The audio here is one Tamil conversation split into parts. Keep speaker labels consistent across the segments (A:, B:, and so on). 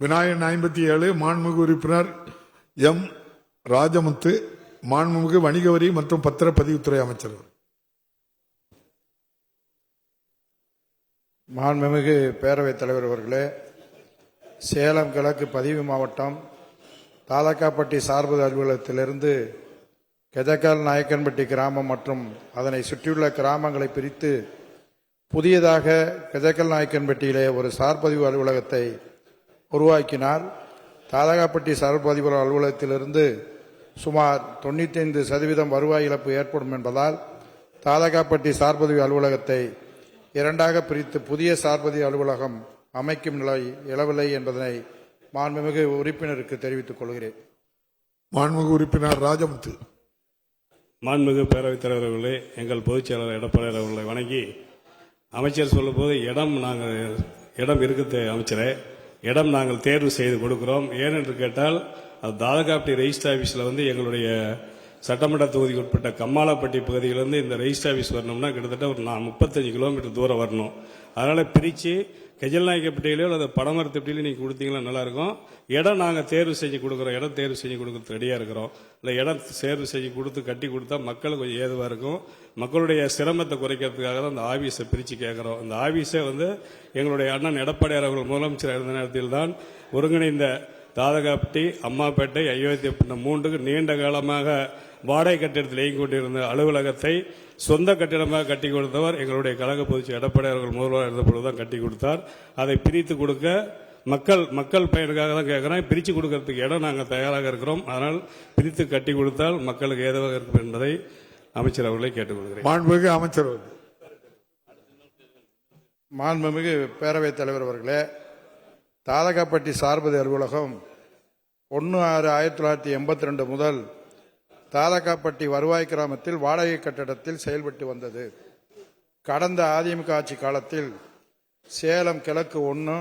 A: விநாயகன் 57 மாண்புமிகு உறுப்பினர் எம் ராஜமுத்து மாண்புமிகு வணிக வரி மற்றும் பத்திரப்பதிவுத்துறை அமைச்சர்.
B: மாண்புமிகு பேரவைத் தலைவர் அவர்களே, சேலம் கிழக்கு பதிவு மாவட்டம் தாதகாப்பட்டி சார்பு அலுவலகத்திலிருந்து கெஜக்கால் நாயக்கன்பட்டி கிராமம் மற்றும் அதனை சுற்றியுள்ள கிராமங்களை பிரித்து புதியதாக கெஜக்கல் நாயக்கன்பட்டியிலே ஒரு சார்பதிவு அலுவலகத்தை உருவாக்கினார். தாதகாப்பட்டி சார்பதிவு அலுவலகத்திலிருந்து சுமார் 95% வருவாய் இழப்பு ஏற்படும் என்பதால் தாதகாப்பட்டி சார்பதிவு அலுவலகத்தை இரண்டாக பிரித்து புதிய சார்பதிவு அலுவலகம் அமைக்கும் நிலை எழவில்லை என்பதனை மாண்புமிகு உறுப்பினருக்கு தெரிவித்துக் கொள்கிறேன்.
A: மாண்புமிகு உறுப்பினர் ராஜமுத்து.
C: மாண்புமிகு பேரவைத் தலைவர் அவர்களே, எங்கள் பொதுச் செயலாளர் எடப்பாடி அவர்களை வணங்கி, அமைச்சர் சொல்லும்போது இடம் இருக்குது அமைச்சரே, இடம் நாங்கள் தேர்வு செய்து கொடுக்கிறோம். ஏனென்று கேட்டால் அது தாதகாப்பட்டி ரெஜிஸ்டர் ஆபீஸில் எங்களுடைய சட்டமன்ற தொகுதிக்கு உட்பட்ட கம்மாலப்பட்டி பகுதியிலிருந்து இந்த ரெஜிஸ்டர் ஆபீஸ் வரணும்னா கிட்டத்தட்ட ஒரு 35 கிலோமீட்டர் தூரம் வரணும். அதனால் பிரித்து கெஜல்நாயக்கப்பட்டியிலோ அல்லது படமரத்துப்பட்டியிலோ நீங்கள் கொடுத்தீங்கன்னா நல்லாயிருக்கும். இடம் நாங்கள் தேர்வு செஞ்சு கொடுக்குறோம், இடம் தேர்வு செஞ்சு கொடுக்குறது ரெடியாக இருக்கிறோம். இல்லை இடம் தேர்வு செஞ்சு கொடுத்து கட்டி கொடுத்தா மக்களுக்கு கொஞ்சம் ஏதுவாக இருக்கும். மக்களுடைய சிரமத்தை குறைக்கிறதுக்காக தான் அந்த ஆபீஸை பிரித்து கேட்குறோம். இந்த ஆபீஸை எங்களுடைய அண்ணன் எடப்பாடியார் அவர்கள் முதலமைச்சர் இருந்த நேரத்தில் தான் ஒருங்கிணைந்த தாதகாப்பட்டி, அம்மாப்பேட்டை, அயோத்தியப்பட்டினம் 3க்கு நீண்ட காலமாக வாடகை கட்டிடத்தில் இயங்கிக் கொண்டிருந்த அலுவலகத்தை சொந்த கட்டிடமாக கட்டி கொடுத்தவர் எங்களுடைய கழக பொதுச் எடப்பாடி அவர்கள் முதல்வர் இருந்த பொழுதுதான் கட்டி கொடுத்தார். அதை பிரித்து கொடுக்க மக்கள் பயனுக்காக தான் கேட்கிறேன். பிரித்து கொடுக்கறதுக்கு இடம் நாங்கள் தயாராக இருக்கிறோம். அதனால் பிரித்து கட்டி கொடுத்தால் மக்களுக்கு ஏதுவாக இருக்கும் என்பதை அமைச்சர் அவர்களை கேட்டுக்கொள்கிறேன்.
A: மாண்புமிகு அமைச்சர்.
B: மாண்புமிகு பேரவைத் தலைவர் அவர்களே, தாதகாப்பட்டி சார்பதி அலுவலகம் 1/6/1982 முதல் தாதகாப்பட்டி வருவாய் கிராமத்தில் வாடகை கட்டடத்தில் செயல்பட்டு வந்தது. கடந்த அதிமுக ஆட்சி காலத்தில் சேலம் கிழக்கு 1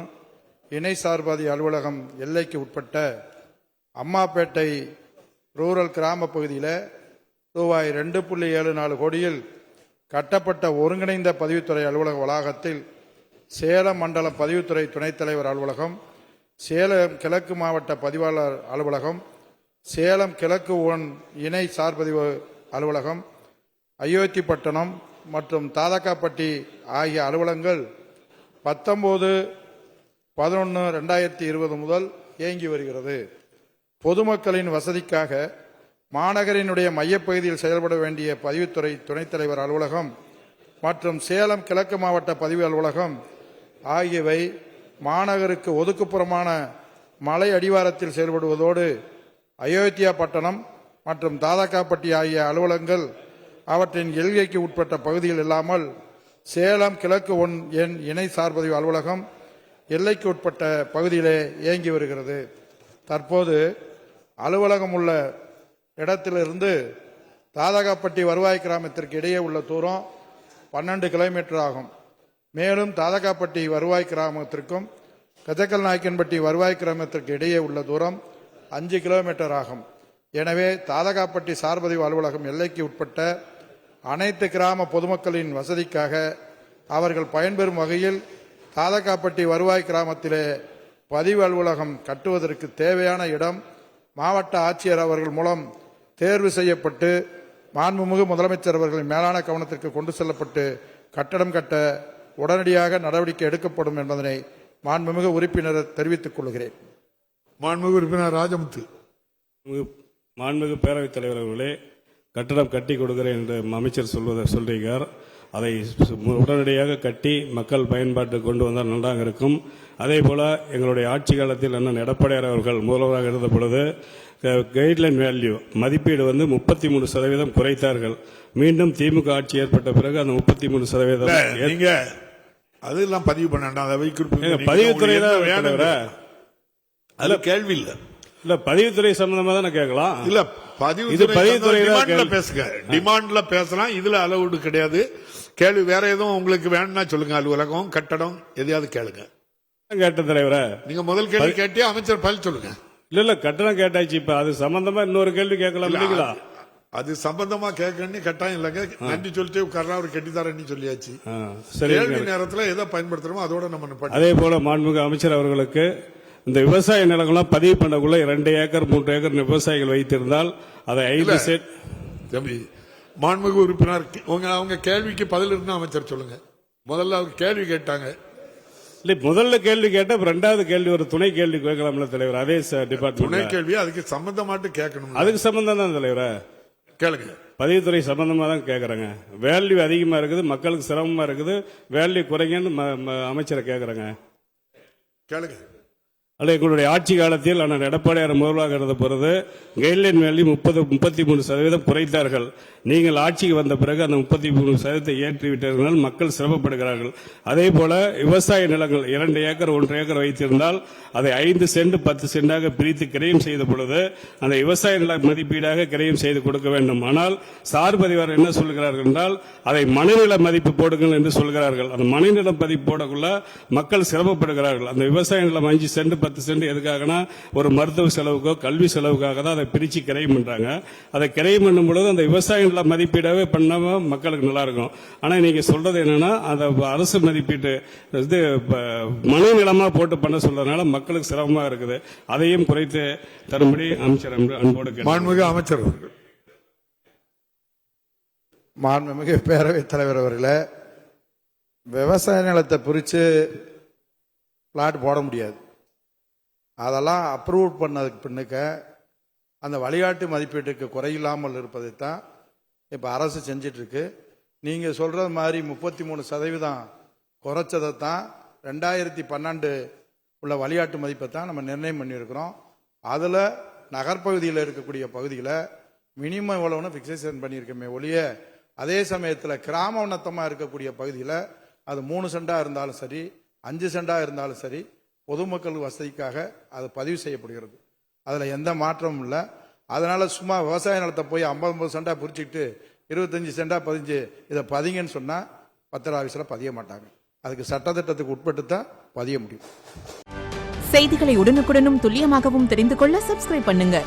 B: இணை சார்பதி அலுவலகம் எல்லைக்கு உட்பட்ட அம்மாப்பேட்டை ரூரல் கிராம பகுதியில் ரூபாய் 2.74 கோடியில் கட்டப்பட்ட ஒருங்கிணைந்த பதிவுத்துறை அலுவலக வளாகத்தில் சேலம் மண்டல பதிவுத்துறை துணைத் தலைவர் அலுவலகம், சேலம் கிழக்கு மாவட்ட பதிவாளர் அலுவலகம், சேலம் கிழக்கு 1 இணை சார்பதிவு அலுவலகம், அயோத்திப்பட்டினம் மற்றும் தாதகாப்பட்டி ஆகிய அலுவலகங்கள் 19/11/2020 முதல் இயங்கி வருகிறது. பொதுமக்களின் வசதிக்காக மாநகரினுடைய மையப்பகுதியில் செயல்பட வேண்டிய பதிவுத்துறை துணைத் தலைவர் அலுவலகம் மற்றும் சேலம் கிழக்கு மாவட்ட பதிவு அலுவலகம் ஆகியவை மாநகருக்கு ஒதுக்குப்புறமான மலை அடிவாரத்தில் செயல்படுவதோடு அயோத்தியா பட்டணம் மற்றும் தாதகாப்பட்டி ஆகிய அலுவலகங்கள் அவற்றின் எல்கைக்கு உட்பட்ட பகுதியில் இல்லாமல் சேலம் கிழக்கு 1 இணை சார்பதிவு அலுவலகம் எல்லைக்கு உட்பட்ட பகுதியிலே இயங்கி வருகிறது. தற்போது அலுவலகம் உள்ள இடத்திலிருந்து தாதகாப்பட்டி வருவாய் கிராமத்திற்கு இடையே உள்ள தூரம் 12 கிலோமீட்டர் ஆகும். மேலும் தாதகாப்பட்டி வருவாய் கிராமத்திற்கும் கெஜக்கல் நாயக்கன்பட்டி வருவாய் கிராமத்திற்கு இடையே உள்ள தூரம் 5 கிலோமீட்டர் ஆகும். எனவே தாதகாப்பட்டி சார்பதிவு அலுவலகம் எல்லைக்கு உட்பட்ட அனைத்து கிராம பொதுமக்களின் வசதிக்காக அவர்கள் பயன்பெறும் வகையில் தாதகாப்பட்டி வருவாய் கிராமத்திலே பதிவு அலுவலகம் கட்டுவதற்கு தேவையான இடம் மாவட்ட ஆட்சியர் அவர்கள் மூலம் தேர்வு செய்யப்பட்டு மாண்புமிகு முதலமைச்சர் அவர்களின் மேலான கவனத்திற்கு கொண்டு செல்லப்பட்டு கட்டடம் கட்ட உடனடியாக நடவடிக்கை எடுக்கப்படும் என்பதனை மாண்புமிகு உறுப்பினர் தெரிவித்துக் கொள்கிறேன்.
A: மாண்புமிகு உறுப்பினர் ராஜமுத்து.
C: மாண்புமிகு பேரவைத் தலைவர் அவர்களே, கட்டடம் கட்டி கொடுக்கிறேன் என்று அமைச்சர் சொல்றீர்கள். அதை உடனடியாக கட்டி மக்கள் பயன்பாட்டுக்கு கொண்டு வந்தால் நன்றாக இருக்கும். அதே போல எங்களுடைய ஆட்சி காலத்தில் அண்ணன் எடப்பாடியார் அவர்கள் முதல்வராக இருந்த பொழுது கைட்லைன் வேல்யூ மதிப்பீடு 33% குறைத்தார்கள். மீண்டும் திமுக ஆட்சி ஏற்பட்ட பிறகு அந்த 33%
A: அதெல்லாம் பதிவு பண்ண
C: பதிவுத்துறை தான்
A: அதுல கேள்வி இல்ல.
C: இல்ல பதிவுத்துறை சம்பந்தமா தானே கேட்கலாம்.
A: இல்ல பதிவுத்துறை பேசுங்க, டிமாண்ட்ல பேசலாம். இதுல அலவுடு கிடையாது. கேள்வி வேற எதுவும் உங்களுக்கு வேணும்னா சொல்லுங்க. அலுவலகம் கட்டடம் எதையாவது கேளுங்க.
C: கேட்ட தலைவரை நீங்க
A: முதல் கேள்வி கேட்டே அமைச்சர் பதில் சொல்லுங்க.
C: இல்ல கட்டணம் கேட்டாச்சு. இப்ப அது சம்பந்தமா இன்னொரு கேள்வி கேட்கலாம் இல்லைங்களா?
A: அது சம்பந்தமா கேட்கணும்னு கட்டாயம் இல்லைங்க. நன்றி சொல்லிட்டு உட்கார்றா அவர் கட்டித்தாரன்னு சொல்லியாச்சு.
C: சரி,
A: கேள்வி நேரத்தில் எதை பயன்படுத்துறோமோ அதோட நம்ம.
C: அதே போல மாண்புமிகு அமைச்சர் அவர்களுக்கு இந்த விவசாய நிலங்கள்லாம் பதிவு பண்ணக்குள்ள 2 ஏக்கர் 3 ஏக்கர் விவசாயிகள் வைத்திருந்தால் அதை 5 சென்ட்.
A: தம்பி, மாண்புமிகு உறுப்பினர், அவங்க கேள்விக்கு பதில் இருந்தா அமைச்சர் சொல்லுங்க. முதல்ல அவங்க கேள்வி கேட்டாங்க.
C: இல்ல, முதல்ல கேள்வி கேட்ட ரெண்டாவது கேள்வி ஒரு துணை கேள்வி கேட்கலாம்ல தலைவர். அதே டிபார்ட்மெண்ட்
A: துணை கேள்வி அதுக்கு சம்பந்தமாட்டு கேட்கணும்.
C: அதுக்கு சம்பந்தம் தான் தலைவரா.
A: கேளுங்க.
C: பதிவுத்துறை சம்பந்தமா தான் கேட்கறாங்க. வேல்யூ அதிகமா இருக்குது, மக்களுக்கு சிரமமா இருக்குது, வேல்யூ குறைங்கன்னு அமைச்சரை கேட்கறாங்க.
A: கேளுங்க.
C: அல்ல, எங்களுடைய ஆட்சி காலத்தில் அண்ணன் எடப்பாடியார் முதல்வராக இருந்த பொழுது கைட்லைன் வேல்யூ 33% குறைத்தார்கள். நீங்கள் ஆட்சிக்கு வந்த பிறகு அந்த 33% ஏற்றிவிட்டார்கள். மக்கள் சிரமப்படுகிறார்கள். அதே போல விவசாய நிலங்கள் 2 ஏக்கர் 1 ஏக்கர் வைத்திருந்தால் அதை 5 சென்ட் 10 சென்டாக பிரித்து கிரயம் செய்த பொழுது அந்த விவசாய நில மதிப்பீடாக கிரயம் செய்து கொடுக்க வேண்டும். ஆனால் சார்பதிவார் என்ன சொல்கிறார்கள் என்றால் அதை மனைநில மதிப்பு போடுங்கள் என்று சொல்கிறார்கள். அந்த மனைநில மதிப்பு போடக்குள்ள மக்கள் சிரமப்படுகிறார்கள். அந்த விவசாய நிலம் 5 சென்ட் 10 சென்ட் எதுக்காகனா ஒரு மருத்துவ செலவுக்கோ கல்வி செலவுக்காக தான் அதை பிரிச்சு கிரையம் பண்றாங்க. அதை கிரையம் பண்ணும் பொழுது அந்த விவசாய நில மதிப்பீடாவே பண்ணாம மக்களுக்கு நல்லா இருக்கும். ஆனா நீங்க சொல்றது என்னன்னா அந்த அரசு மதிப்பீட்டு இது மனு நிலமா போட்டு பண்ண சொல்றதுனால மக்களுக்கு சிரமமா இருக்குது. அதையும் குறைத்து தரும்படி அமைச்சர் அன்போடு
A: மாண்புமிகு அமைச்சர்.
B: மாண்புமிகு பேரவைத் தலைவர் அவர்களே, விவசாய நிலத்தை பிரித்து பிளாட் போட முடியாது. அதெல்லாம் அப்ரூவ் பண்ணதுக்கு பின்னுக்க அந்த வழிகாட்டு மதிப்பீட்டுக்கு குறையில்லாமல் இருப்பதைத்தான் இப்போ அரசு செஞ்சிட்டு இருக்கு. நீங்கள் சொல்றது மாதிரி 33% குறைச்சதை தான் 2012 உள்ள வழிகாட்டு மதிப்பை தான் நம்ம நிர்ணயம் பண்ணியிருக்கிறோம். அதில் நகர்ப்பகுதியில் இருக்கக்கூடிய பகுதியில் மினிமம் எவ்வளவுன்னு ஃபிக்சேஷன் பண்ணியிருக்கோமே ஒழிய, அதே சமயத்தில் கிராம உன்னத்தமாக இருக்கக்கூடிய பகுதியில் அது 3 சென்டாக இருந்தாலும் சரி 5 சென்டாக இருந்தாலும் சரி பொதுமக்கள் வசதிக்காக அது பதிவு செய்யப்படுகிறது. அதில் எந்த மாற்றமும் இல்லை. அதனால சும்மா விவசாய நிலத்தை போய் 50 சென்டா பிரிச்சுக்கிட்டு 25 சென்டா பதிஞ்சு இதை பதிங்கன்னு சொன்னால் பத்திர ஆஃபீஸில் பதிய மாட்டாங்க. அதுக்கு சட்டத்திட்டத்துக்கு உட்பட்டு தான் பதிய முடியும்.
D: செய்திகளை உடனுக்குடனும் துல்லியமாகவும் தெரிந்து கொள்ள சப்ஸ்கிரைப் பண்ணுங்க.